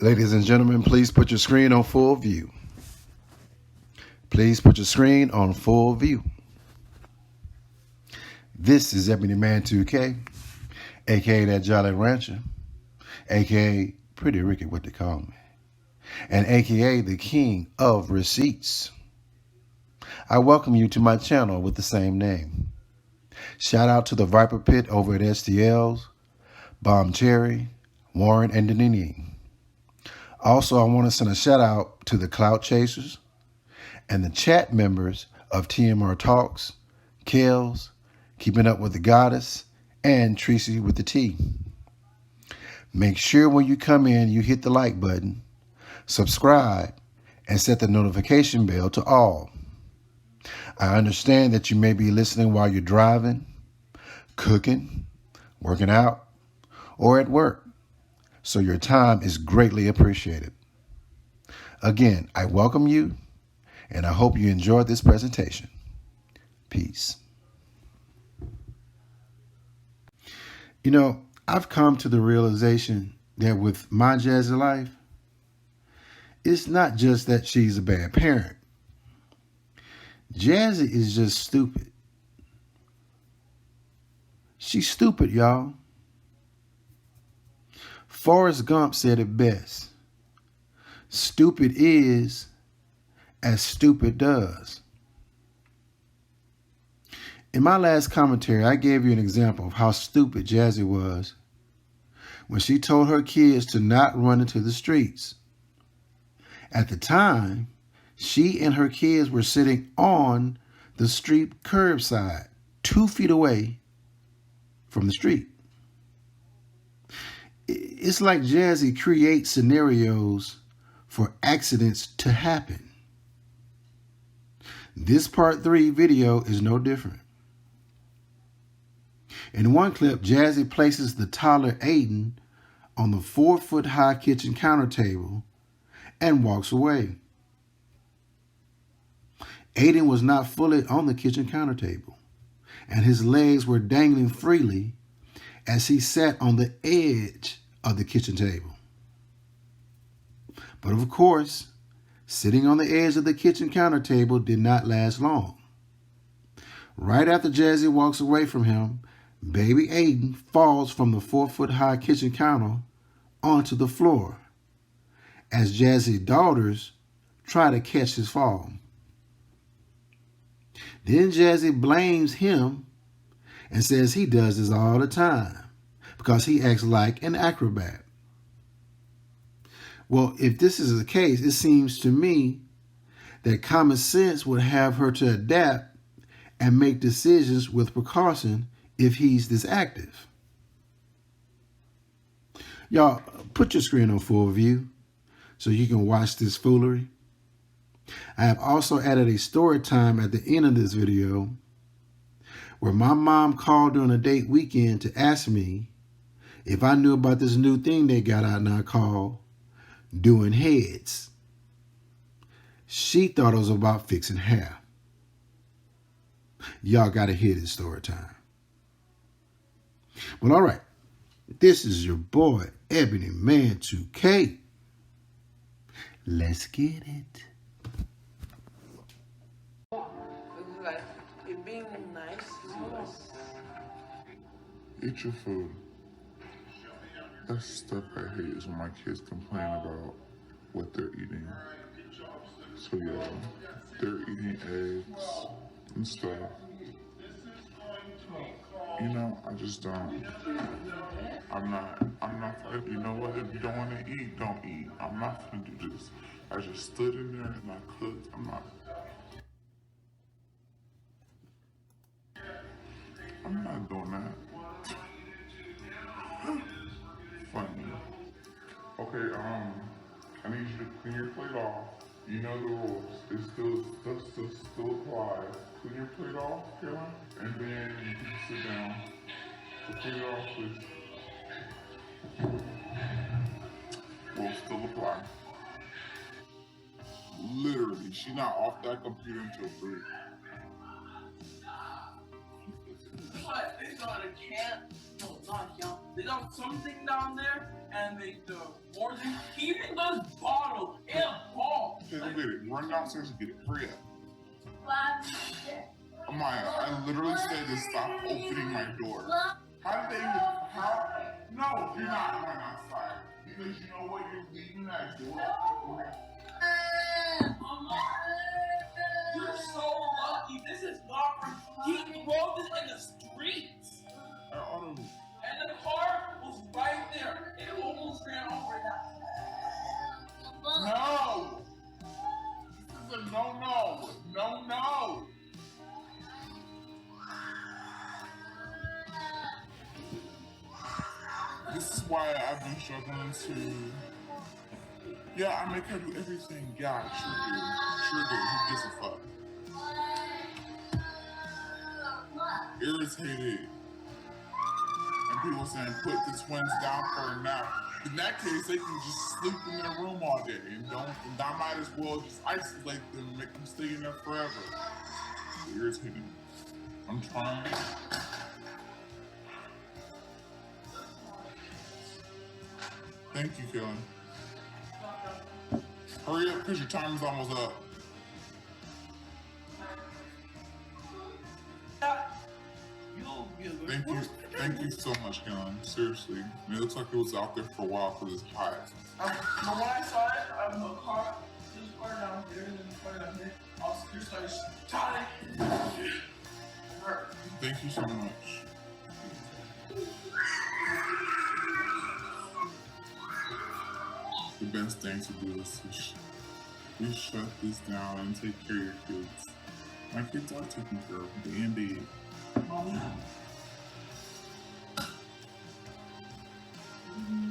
Ladies and gentlemen, please put your screen on full view. Please put your screen on full view. This is Ebony Man 2K, aka that Jolly Rancher, aka Pretty Ricky, what they call me, and aka the King of Receipts. I welcome you to my channel with the same name. Shout out to the Viper Pit over at STL's, Bomb Cherry, Warren, and Denini. Also, I want to send a shout out to the Clout Chasers and the chat members of TMR Talks, Kels, Keeping Up with the Goddess, and Tracy with the T. Make sure when you come in, you hit the like button, subscribe, and set the notification bell to all. I understand that you may be listening while you're driving, cooking, working out, or at work, so your time is greatly appreciated. Again, I welcome you, and I hope you enjoyed this presentation. Peace. You know, I've come to the realization that with my Jazzy life, it's not just that she's a bad parent. Jazzy is just stupid. She's stupid, y'all. Forrest Gump said it best. Stupid is as stupid does. In my last commentary, I gave you an example of how stupid Jazzy was when she told her kids to not run into the streets. At the time, she and her kids were sitting on the street curbside, 2 feet away from the street. It's like Jazzy creates scenarios for accidents to happen. This part 3 video is no different. In one clip, Jazzy places the toddler Aiden on the 4-foot-high kitchen counter table and walks away. Aiden was not fully on the kitchen counter table, and his legs were dangling freely as he sat on the edge of the kitchen table. But of course, sitting on the edge of the kitchen counter table did not last long. Right after Jazzy walks away from him, baby Aiden falls from the 4-foot-high kitchen counter onto the floor as Jazzy's daughters try to catch his fall. Then Jazzy blames him and says he does this all the time because he acts like an acrobat. Well, if this is the case, it seems to me that common sense would have her to adapt and make decisions with precaution if he's this active. Y'all, put your screen on full view so you can watch this foolery. I have also added a story time at the end of this video where my mom called during a date weekend to ask me if I knew about this new thing they got out now called doing heads. She thought it was about fixing hair. Y'all got to hear this story time. Well, all right. This is your boy, Ebony Man 2K. Let's get it. Like, it being nice is nice. Eat your food. That's stuff I hate is when my kids complain about what they're eating. So yeah, they're eating eggs and stuff. You know, I just don't. I'm not, you know what, if you don't want to eat, don't eat. I'm not gonna do this. I just stood in there and I cooked. I'm not doing that. Funny. Okay, I need you to clean your plate off. You know the rules. It still applies. Clean your plate off, Karen, and then you can sit down. So clean it off, please. Will still apply. Literally, she's not off that computer until 3. What? They got a cat? No, not y'all. They got something down there? and the warden, he even does bottle and ball. Okay, go get it. Run downstairs and get it. Hurry up. Amaya, I literally said to stop opening my door. How did they even, how? No, you're not going outside. Because you know what? You're leaving that door open. You're so lucky. This is not for he wrote this in the streets. And the car was right there. It almost ran over that. No! This is a no-no. No-no. This is why I've been struggling to... Yeah, I make her do everything. Yeah, sure do. Who gives a fuck? Irritated. And people saying put the twins down for a nap. In that case, they can just sleep in their room all day and I might as well just isolate them and make them stay in there forever. Irritating. I'm trying. Thank you, Kellen. Hurry up, because your time is almost up. Thank you so much, Kellen. Seriously. And it looks like it was out there for a while because it's hot. But when I saw it, the car, this car down here, and then the car down here, I was just like, Charlie. Thank you so much. The best thing to do is to shut this down and take care of your kids. My kids are taken care of, day and day.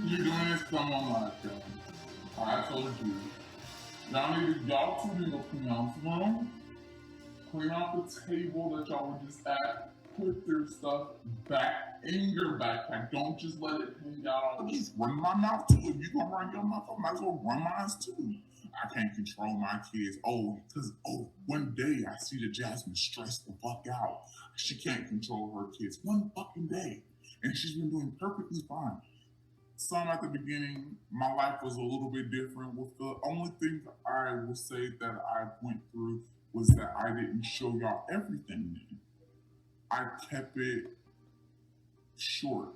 You're doing this because I'm on live, Kevin. I told you. Y'all two need to clean out the room, clean out the table that y'all were just at, put their stuff back in your backpack. Don't just let it hang out. I'll just run my mouth too. If you're gonna run your mouth, I might as well run mine too. I can't control my kids. Because one day I see that Jasmine stressed the fuck out. She can't control her kids. One fucking day. And she's been doing perfectly fine. Some at the beginning, my life was a little bit different. With the only thing I will say that I went through was that I didn't show y'all everything then. I kept it short.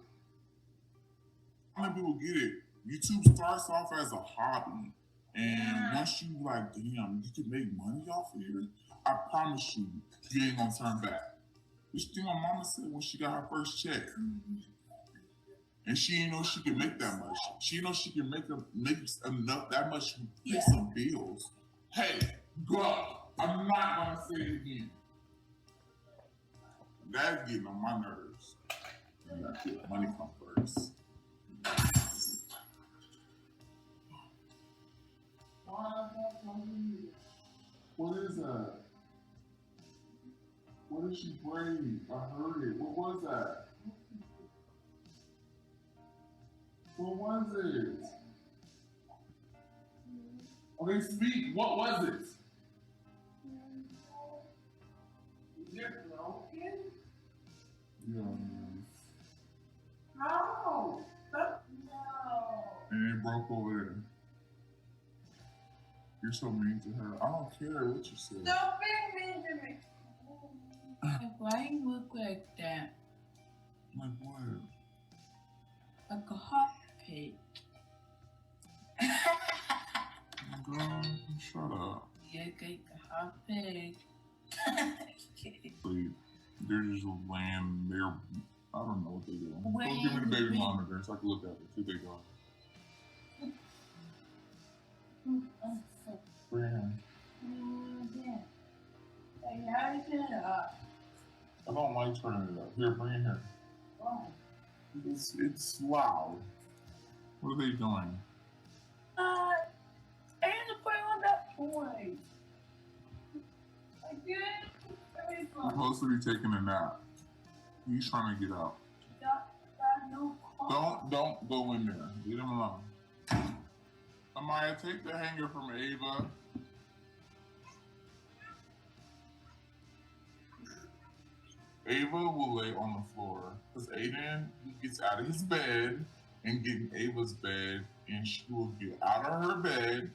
How many people get it? YouTube starts off as a hobby. And once you like, damn, you can make money off of here, I promise you, you ain't gonna turn back. This thing my mama said when she got her first check. And she didn't know she could make that much. She didn't know she could make enough that much to pay some bills. Hey, go. I'm not gonna say it again. That's getting on my nerves. And that's where money comes first. What is that? What did she bring? I heard it. What was that? What was it? Okay, speak. What was it? You're broken? Yeah. How? No. And it broke over there. You're so mean to her. I don't care what you say. Don't be mean to me. Why you look like that? Like what? Like a hot pig. Girl, shut up. You look like a hot pig. They're just laying there. I don't know what they're doing. Go give me the baby monitor so I can look at it. See they go. Bring it here. I don't like turning it up. Here, bring it here. Why? It's loud. What are they doing? I need to play on that toy. You're supposed to be taking a nap. He's trying to get out. Don't go in there. Leave him alone. Amaya, take the hanger from Ava. Ava will lay on the floor because Aiden, he gets out of his bed and get in Ava's bed, and she will get out of her bed,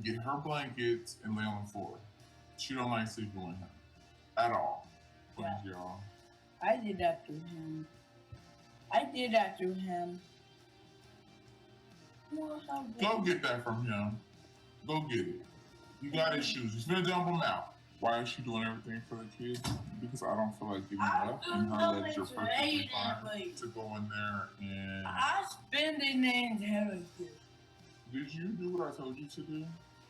get her blankets, and lay on the floor. She don't like sleeping with him at all. Yeah. Y'all. I did that to him. Go get that from him. Go get it. You got his shoes. He's gonna dump them out. Why is she doing everything for the kids? Because I don't feel like giving up, and her legs are perfectly fine to go in there and. I spend the names everything. Did you do what I told you to do?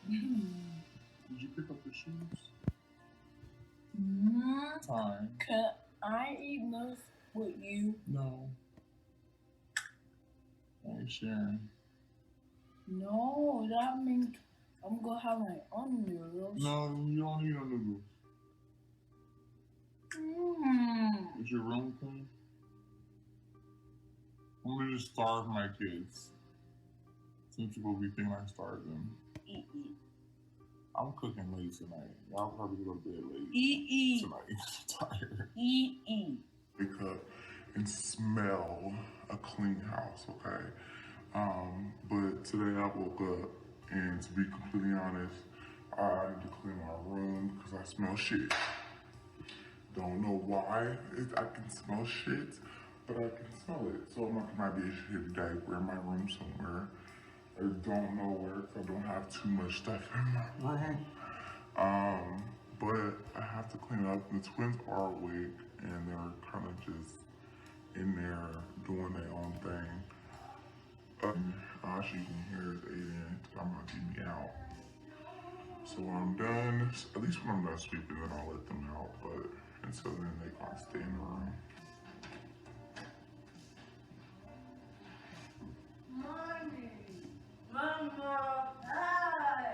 Did you pick up the shoes? Time. Can I eat most with you? No. I ain't sharing. No, that means I'm gonna have my own noodles. No, you don't need no noodles. Is your room clean? I'm gonna just starve my kids. Since you will be thinking I starved them. Eat. I'm cooking late tonight. Y'all probably go to bed late Eat. tonight. I'm tired. Eat. Wake up and smell a clean house, okay? But today I woke up, and to be completely honest, I need to clean my room because I smell shit. Don't know why I can smell shit, but I can smell it. So I'm like, might be a shitty diaper in my room somewhere. I don't know where because I don't have too much stuff in my room. But I have to clean up. The twins are awake and they're kind of just in there doing their own thing. All she can hear is Aiden. I'm gonna keep me out. So when I'm done, at least when I'm done sweeping, then I'll let them out. But until then, they can't stay in the room. Mama, hi.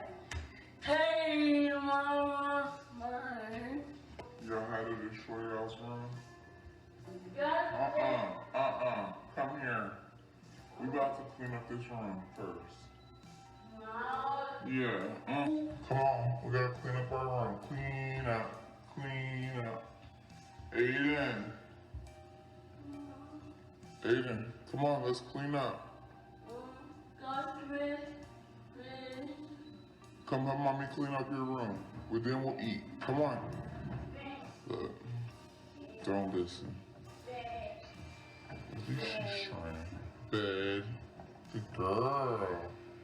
Hey, Mama. Hi. Y'all had to destroy y'all's room? Yeah. Come here. We about to clean up this room first. No. Yeah. Come on, we gotta clean up our room. Clean up. Aiden, come on, let's clean up. Come help mommy clean up your room. Then we'll eat. Come on. Look, don't listen. At least she's trying. Bed. Good girl.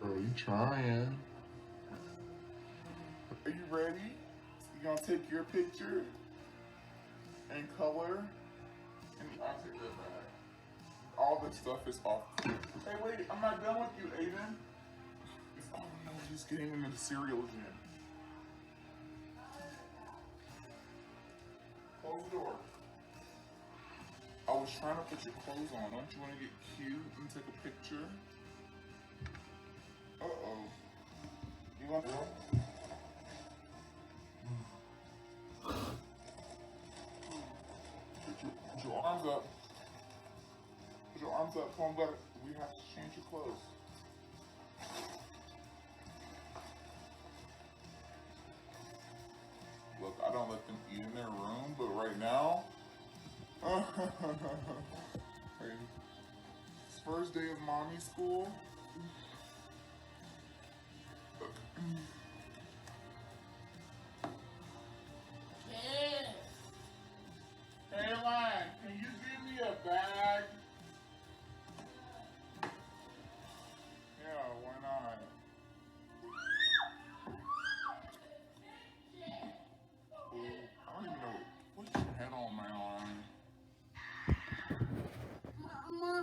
Girl, you trying. Are you ready? You gonna take your picture and color? And I'll take that back. All this stuff is off. Hey, wait, I'm not done with you, Aiden. Oh no, he's getting into the cereal again. Close the door. I was trying to put your clothes on. Don't you want to get cute and take a picture? Uh-oh. You want to... Put your arms up. Put your arms up. Come on, we have to change your clothes. Look, I don't let them eat in their room, but right now, it's first day of mommy school. Yeah. Hey, Lion, can you give me a bag? Yeah, why not? I don't even know. Put your head on my arm. Mama,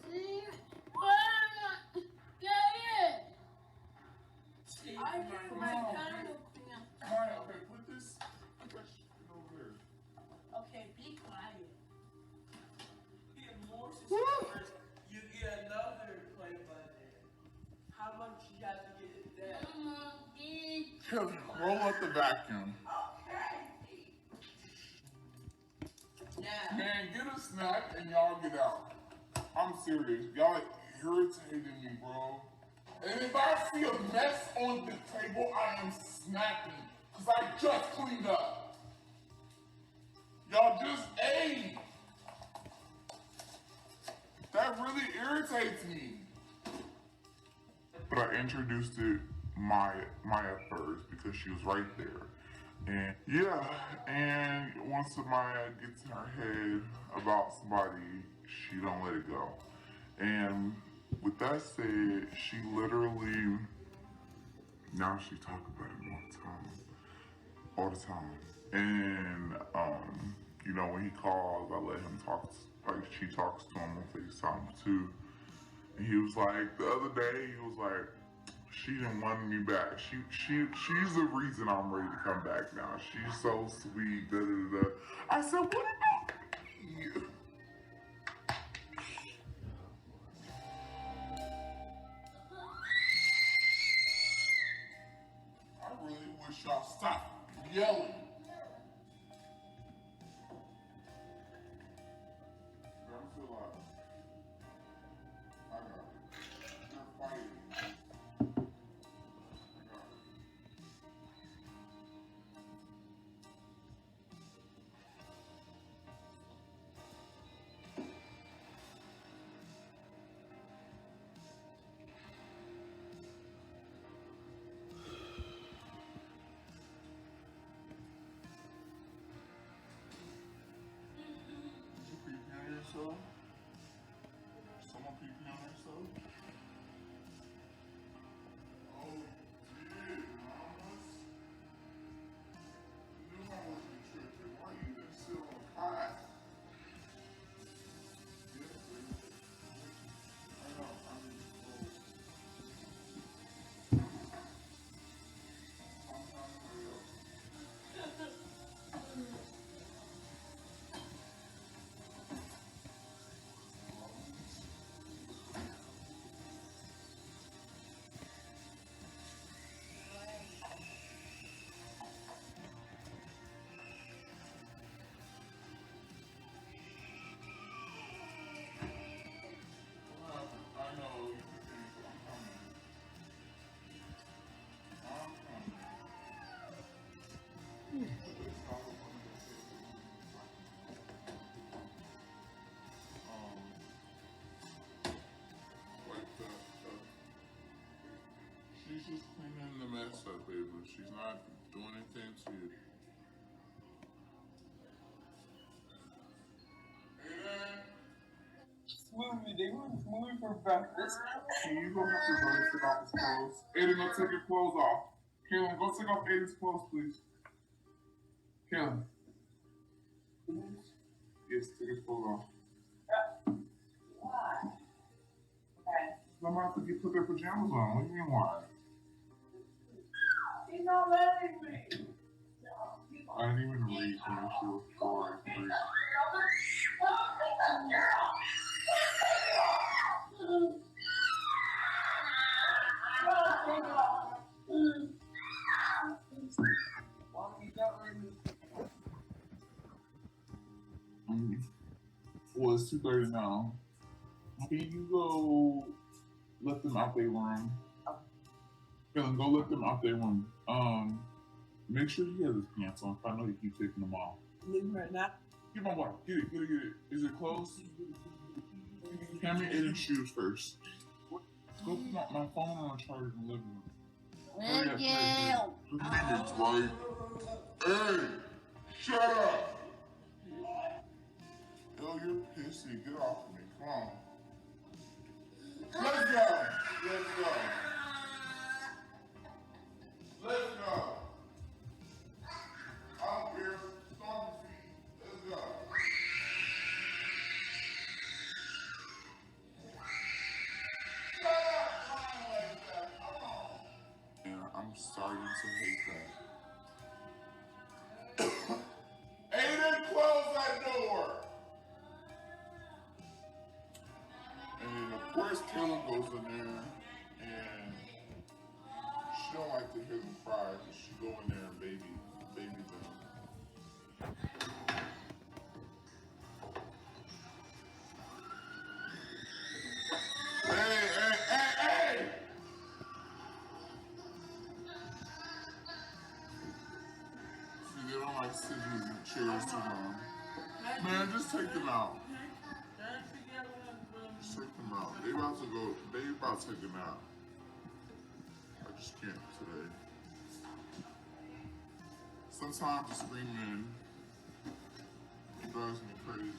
see? Get it! I just my candle clean. Alright, okay, put this shit over there. Okay, be quiet. You get more subscribers, you get another play button. How much you have to get that? Mama, be. Roll up the vacuum. Okay. Now. Man, get a snack and y'all get out. I'm serious. Y'all irritating me, bro. And if I see a mess on the table, I am snapping. Because I just cleaned up. Y'all just ate. That really irritates irritates me. But I introduced it Maya first because she was right there. And yeah, and once Maya gets in her head about somebody, she don't let it go. And with that said, she literally now she talk about it all the time. And you know, when he calls, I let him talk. Like she talks to him on FaceTime too. And he was like, the other day, he was like, she didn't want me back. She's the reason I'm ready to come back now. She's so sweet. Da, da, da. I said, what about me? I really wish y'all stop yelling. I feel like I got it. You're fighting. I got it. Did you pee on yourself? Someone pee on yourself? Oh, did mamas? You knew I wasn't tripping. Why you didn't sit on the cot? Yes, baby. I know. I'm trying to hurry up. I know you can finish, but I'm coming. I'm coming. Let's talk about like she's just cleaning the mess up, baby. She's not doing anything to you. Aiden, Smoothie, they want smoothie for breakfast. can you go help your brother take off his clothes? Aiden, go take your clothes off. Kaylin, go take off Aiden's clothes, please. Kaylin. Yes, take his clothes off. Why? Okay. I'm about to get put their pajamas on. What do you mean why? He's not letting me. I didn't even read when she was 4 and 3. Mommy got ready. Well, it's 2:30 now. Can you go let them out their room? Kaylin, go let them out their room. Make sure he has his pants on. I know you keep taking them off. Leave right now. Get my wife. Get it, get it, get it. Is it closed? Hand me Aiden's shoes first. Go put my phone on charge in the living room. Thank you. Minutes, right? Hey! Shut up! Yo, you're pissy. Get off me. Come on. Let's go! Let's go! Let's go! I don't care. Stomp your feet. Let's go. Shut up crying like that. Come on. Yeah, I'm starting to hate that. Aiden, close that door! And then of course Kaylin goes in there and she don't like to hear them cry, so she go in there and baby them. Hey! See, they don't like sitting in chairs too long. Man, just take them out. Just take them out. They about to go. They about to take them out. I just can't today. Sometimes the screaming drives me crazy.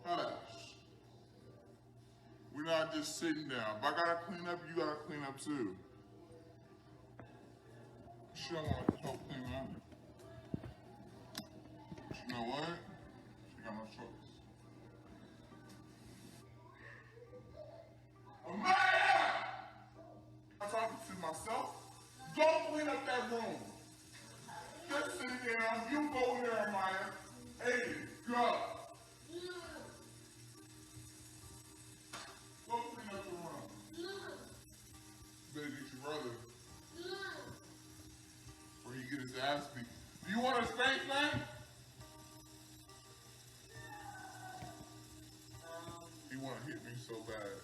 Hush. We're not just sitting down. If I gotta clean up, you gotta clean up too. She don't want to help clean up. But you know what? She got no choice. Amaya! I'm talking to myself. Don't clean up that room. Just sit down. You go there, Amaya. Hey, go. Go clean up the room. You better get your brother. Or he get his ass beat. Do you want a spank, man? He want to hit me so bad.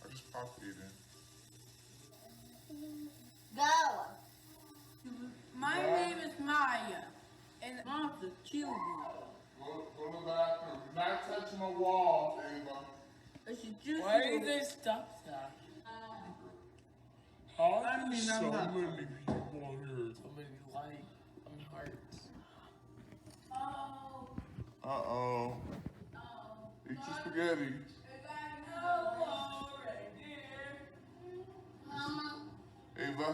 I just popped it in. Go. My name is Maya, and I'm the children. Go to the bathroom. Do not touch my wall, Ava. Why is there stuff there? How so many people here? So many light and hearts. Uh-oh. Eat your spaghetti. Ava.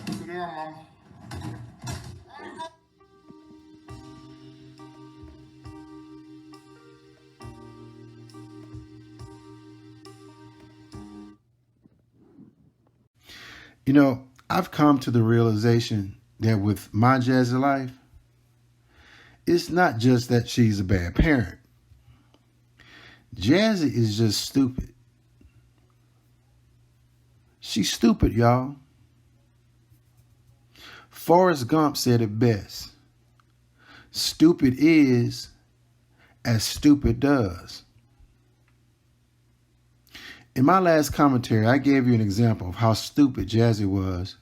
Sit down, Mama. You know, I've come to the realization that with my Jazzy life, it's not just that she's a bad parent. Jazzy is just stupid. She's stupid, y'all. Forrest Gump said it best. Stupid is as stupid does. In my last commentary, I gave you an example of how stupid Jazzy was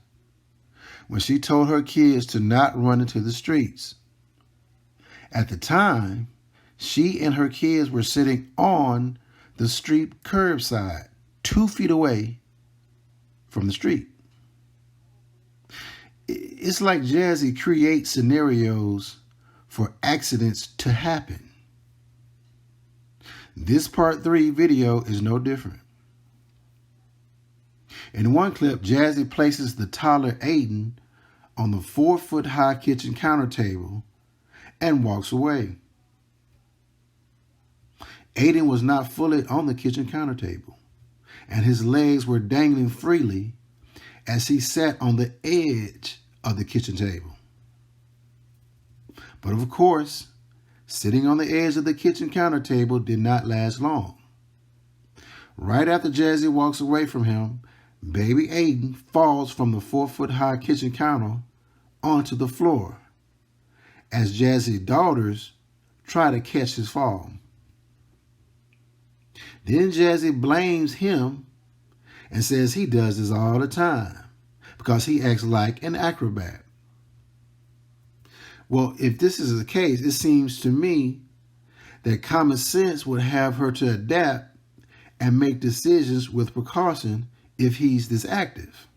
when she told her kids to not run into the streets. At the time, she and her kids were sitting on the street curbside, 2 feet away from the street. It's like Jazzy creates scenarios for accidents to happen. This part 3 video is no different. In one clip, Jazzy places the toddler Aiden on the 4-foot-high kitchen counter table and walks away. Aiden was not fully on the kitchen counter table, and his legs were dangling freely as he sat on the edge of the kitchen table. But of course, sitting on the edge of the kitchen counter table did not last long. Right after Jazzy walks away from him, baby Aiden falls from the 4-foot-high kitchen counter onto the floor as Jazzy's daughters try to catch his fall. Then Jazzy blames him and says he does this all the time because he acts like an acrobat. Well, if this is the case, it seems to me that common sense would have her to adapt and make decisions with precaution if he's this active.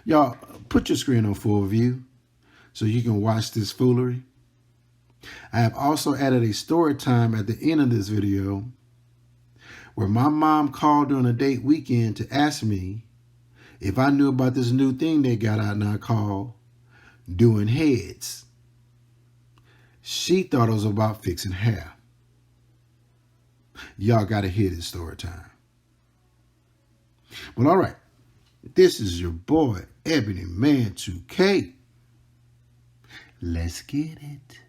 Y'all, put your screen on full view so you can watch this foolery. I have also added a story time at the end of this video where my mom called during a date weekend to ask me if I knew about this new thing they got out now called doing heads. She thought it was about fixing hair. Y'all got to hear this story time. Well, all right. This is your boy, Ebony Man 2K. Let's get it.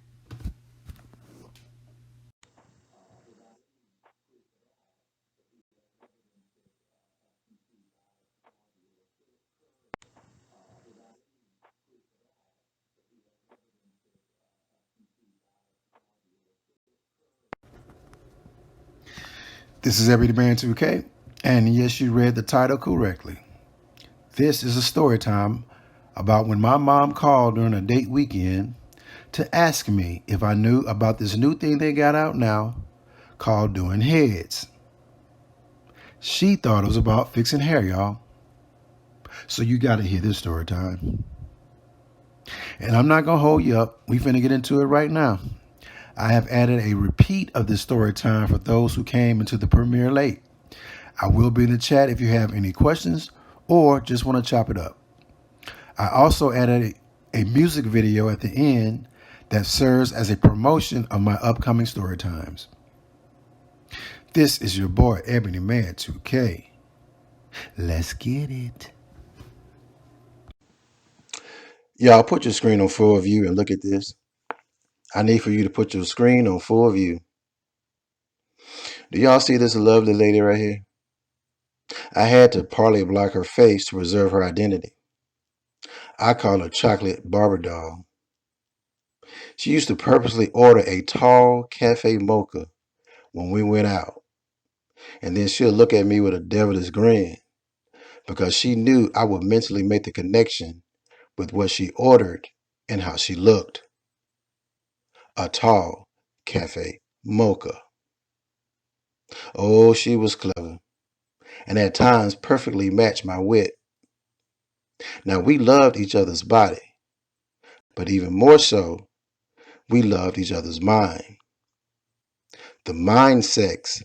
This is Everyday Man 2K, and yes, you read the title correctly. This is a story time about when my mom called during a date weekend to ask me if I knew about this new thing they got out now called doing heads. She thought it was about fixing hair, y'all. So you gotta hear this story time. And I'm not gonna hold you up. We finna get into it right now. I have added a repeat of this story time for those who came into the premiere late. I will be in the chat if you have any questions or just want to chop it up. I also added a music video at the end that serves as a promotion of my upcoming story times. This is your boy Ebony Man 2K. Let's get it. Y'all put your screen on full view and look at this. I need for you to put your screen on full view. Do y'all see this lovely lady right here? I had to partly block her face to preserve her identity. I call her Chocolate Barber Doll. She used to purposely order a tall cafe mocha when we went out. And then she'll look at me with a devilish grin because she knew I would mentally make the connection with what she ordered and how she looked. A tall cafe mocha. Oh, she was clever and at times perfectly matched my wit. Now, we loved each other's body, but even more so, we loved each other's mind. The mind sex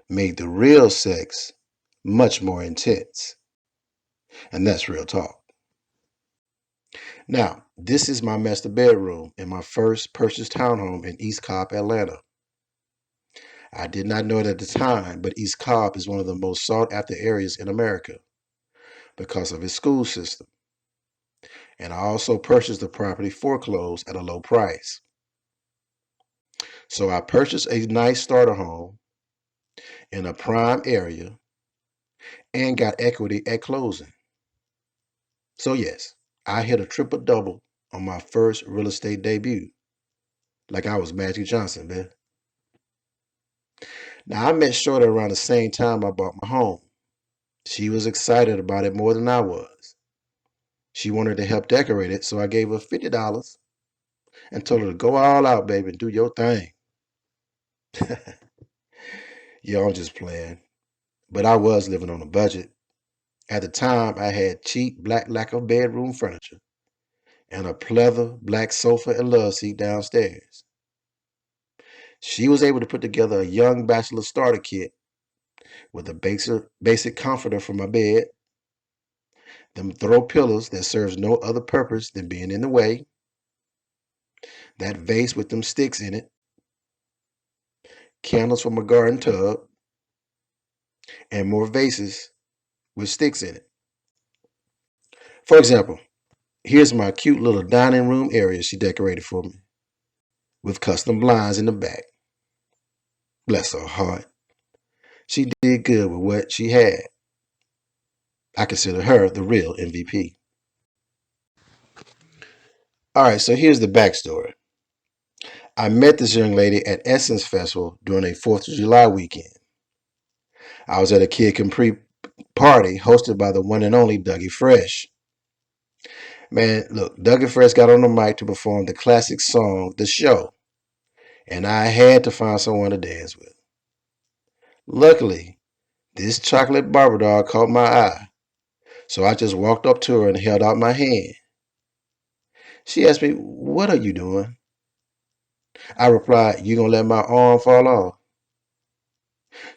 made the real sex much more intense. And that's real talk. Now, this is my master bedroom in my first purchased townhome in East Cobb, Atlanta. I did not know it at the time, but East Cobb is one of the most sought after areas in America because of its school system. And I also purchased the property foreclosed at a low price. So I purchased a nice starter home in a prime area and got equity at closing. So yes, I hit a triple double on my first real estate debut. Like I was Magic Johnson, man. Now I met Shorty around the same time I bought my home. She was excited about it more than I was. She wanted to help decorate it, so I gave her $50 and told her to go all out, baby, and do your thing. Yeah, I'm just playing. But I was living on a budget. At the time, I had cheap black lacquer bedroom furniture and a pleather black sofa and love seat downstairs. She was able to put together a young bachelor starter kit with a basic comforter for my bed, them throw pillows that serves no other purpose than being in the way, that vase with them sticks in it, candles from a garden tub, and more vases with sticks in it. For example, here's my cute little dining room area she decorated for me with custom blinds in the back. Bless her heart. She did good with what she had. I consider her the real MVP. All right, so here's the backstory. I met this young lady at Essence Festival during a 4th of July weekend. I was at a Kid Capri party hosted by the one and only Dougie Fresh. Man, look, Dougie Fresh got on the mic to perform the classic song, The Show, and I had to find someone to dance with. Luckily, this chocolate barber doll caught my eye, so I just walked up to her and held out my hand. She asked me, "What are you doing?" I replied, "You gonna let my arm fall off?"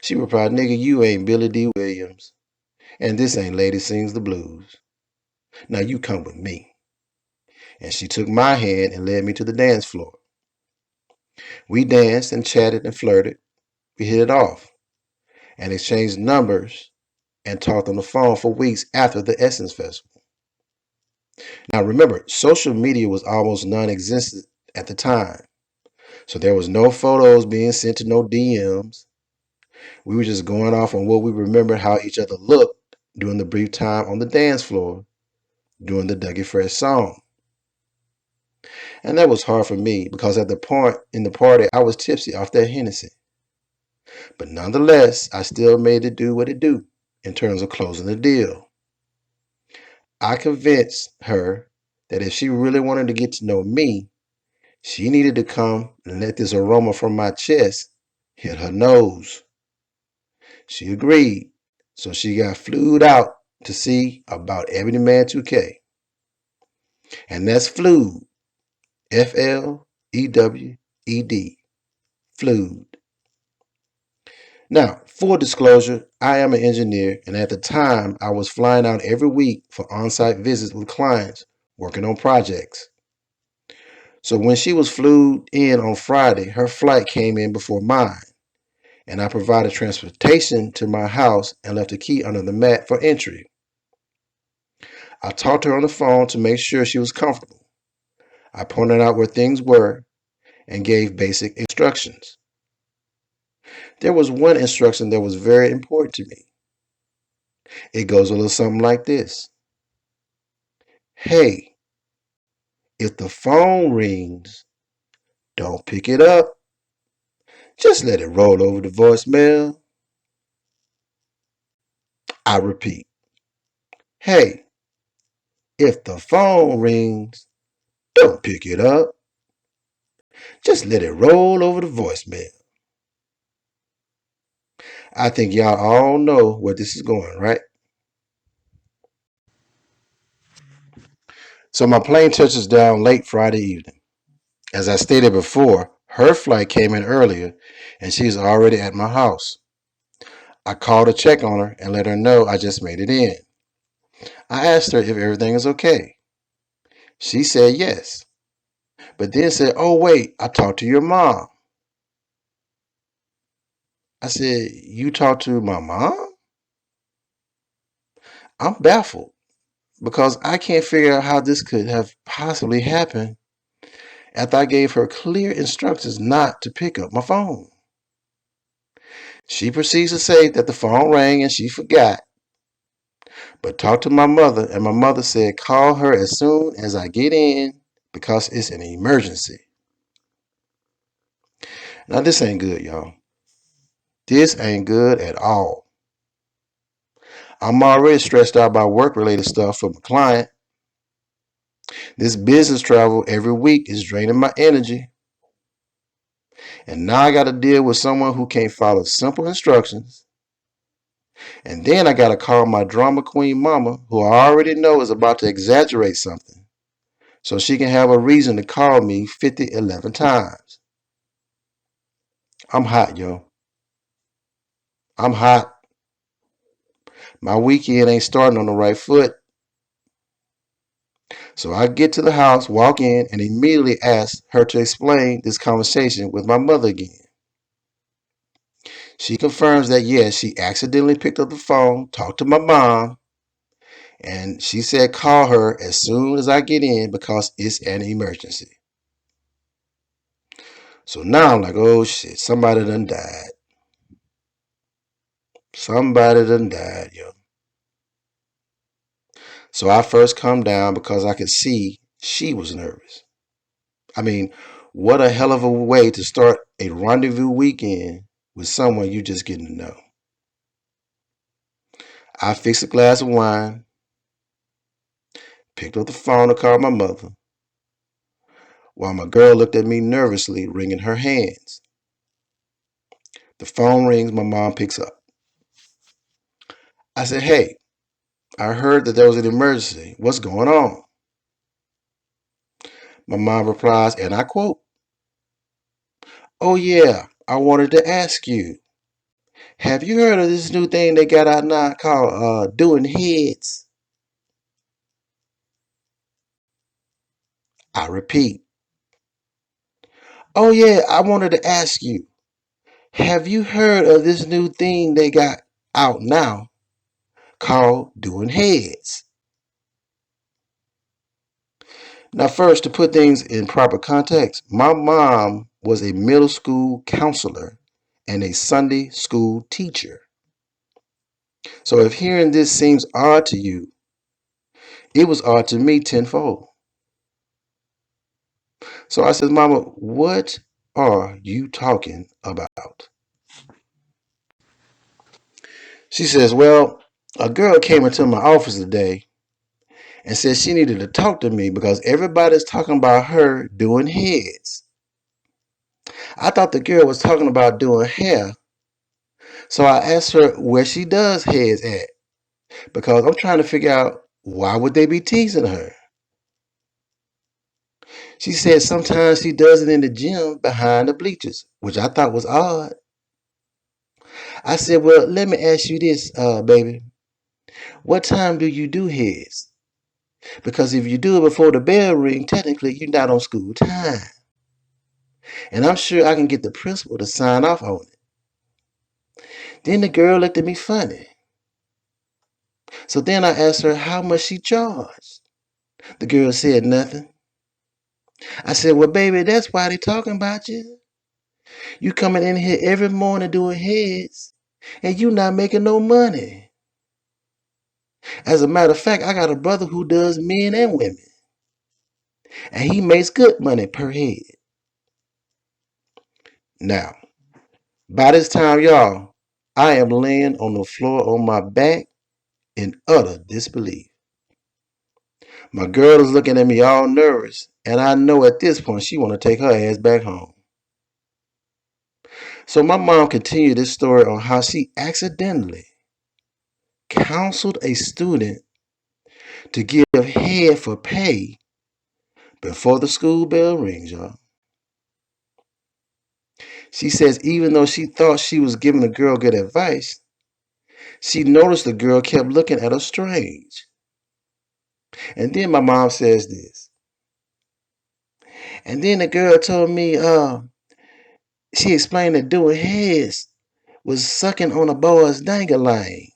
She replied, "Nigga, you ain't Billy D. Williams, and this ain't Lady Sings the Blues. Now you come with me." And she took my hand and led me to the dance floor. We danced and chatted and flirted. We hit it off and exchanged numbers and talked on the phone for weeks after the Essence Festival. Now remember, social media was almost non-existent at the time. So there was no photos being sent to no DMs. We were just going off on what we remembered how each other looked during the brief time on the dance floor during the Dougie Fresh song. And that was hard for me because at the point in the party, I was tipsy off that Hennessy. But nonetheless, I still made it do what it do in terms of closing the deal. I convinced her that if she really wanted to get to know me, she needed to come and let this aroma from my chest hit her nose. She agreed, so she got flued out to see about Ebony Man 2K. And that's flued, FLEWED, flued. Now, full disclosure, I am an engineer, and at the time, I was flying out every week for on site visits with clients working on projects. So when she was flew in on Friday, her flight came in before mine, and I provided transportation to my house and left a key under the mat for entry. I talked to her on the phone to make sure she was comfortable. I pointed out where things were and gave basic instructions. There was one instruction that was very important to me. It goes a little something like this. Hey, if the phone rings, don't pick it up. Just let it roll over the voicemail. I repeat. Hey, if the phone rings, don't pick it up. Just let it roll over the voicemail. I think y'all all know where this is going, right? So my plane touches down late Friday evening. As I stated before, her flight came in earlier and she's already at my house. I called to check on her and let her know I just made it in. I asked her if everything is okay. She said yes, but then said, oh, wait, I talked to your mom. I said, you talked to my mom? I'm baffled because I can't figure out how this could have possibly happened after I gave her clear instructions not to pick up my phone. She proceeds to say that the phone rang and she forgot, but talked to my mother, and my mother said, call her as soon as I get in because it's an emergency. Now, this ain't good, y'all. This ain't good at all. I'm already stressed out by work-related stuff from a client. This business travel every week is draining my energy. And now I got to deal with someone who can't follow simple instructions. And then I got to call my drama queen mama, who I already know is about to exaggerate something, so she can have a reason to call me 11 times. I'm hot, yo. I'm hot. My weekend ain't starting on the right foot. So I get to the house, walk in, and immediately ask her to explain this conversation with my mother again. She confirms that yes, she accidentally picked up the phone, talked to my mom, and she said call her as soon as I get in because it's an emergency. So now I'm like, oh shit, somebody done died. Somebody done died, yo. So I first come down because I could see she was nervous. I mean, what a hell of a way to start a rendezvous weekend with someone you just getting to know. I fixed a glass of wine, picked up the phone to call my mother, while my girl looked at me nervously, wringing her hands. The phone rings, my mom picks up. I said, hey, I heard that there was an emergency. What's going on? My mom replies, and I quote, oh yeah, I wanted to ask you, have you heard of this new thing they got out now called doing heads? I repeat, oh yeah, I wanted to ask you, have you heard of this new thing they got out now called doing heads? Now, first, to put things in proper context, my mom was a middle school counselor and a Sunday school teacher. So if hearing this seems odd to you, it was odd to me tenfold. So I said, Mama, what are you talking about? She says, well, a girl came into my office today and said she needed to talk to me because everybody's talking about her doing heads. I thought the girl was talking about doing hair, so I asked her where she does heads at because I'm trying to figure out why would they be teasing her. She said sometimes she does it in the gym behind the bleachers, which I thought was odd. I said, well, let me ask you this, baby. What time do you do heads? Because if you do it before the bell ring, technically you're not on school time. And I'm sure I can get the principal to sign off on it. Then the girl looked at me funny. So then I asked her how much she charged. The girl said nothing. I said, well, baby, that's why they talking about you. You coming in here every morning doing heads, and you not making no money. As a matter of fact, I got a brother who does men and women, and he makes good money per head. Now, by this time, y'all, I am laying on the floor on my back in utter disbelief. My girl is looking at me all nervous, and I know at this point she want to take her ass back home. So my mom continued this story on how she accidentally counseled a student to give head for pay before the school bell rings, y'all. She says even though she thought she was giving the girl good advice, she noticed the girl kept looking at her strange. And then my mom says this. And then the girl told me, she explained that doing heads was sucking on a boy's dangling.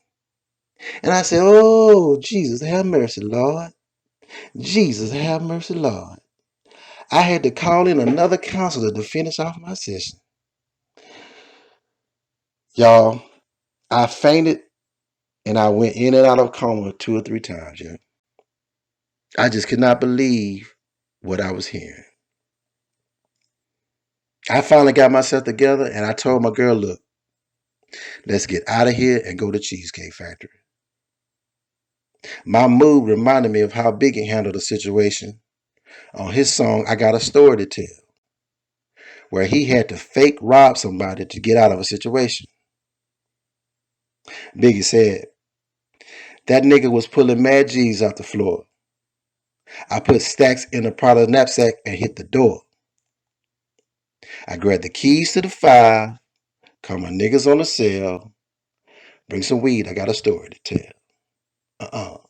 And I said, oh, Jesus, have mercy, Lord. Jesus, have mercy, Lord. I had to call in another counselor to finish off my session. Y'all, I fainted and I went in and out of coma 2 or 3 times, yeah. I just could not believe what I was hearing. I finally got myself together and I told my girl, look, let's get out of here and go to Cheesecake Factory. My mood reminded me of how Biggie handled the situation on his song, I Got a Story to Tell, where he had to fake rob somebody to get out of a situation. Biggie said, that nigga was pulling mad G's off the floor. I put stacks in a Prada knapsack and hit the door. I grabbed the keys to the 5, called my niggas on the cell, bring some weed, I got a story to tell.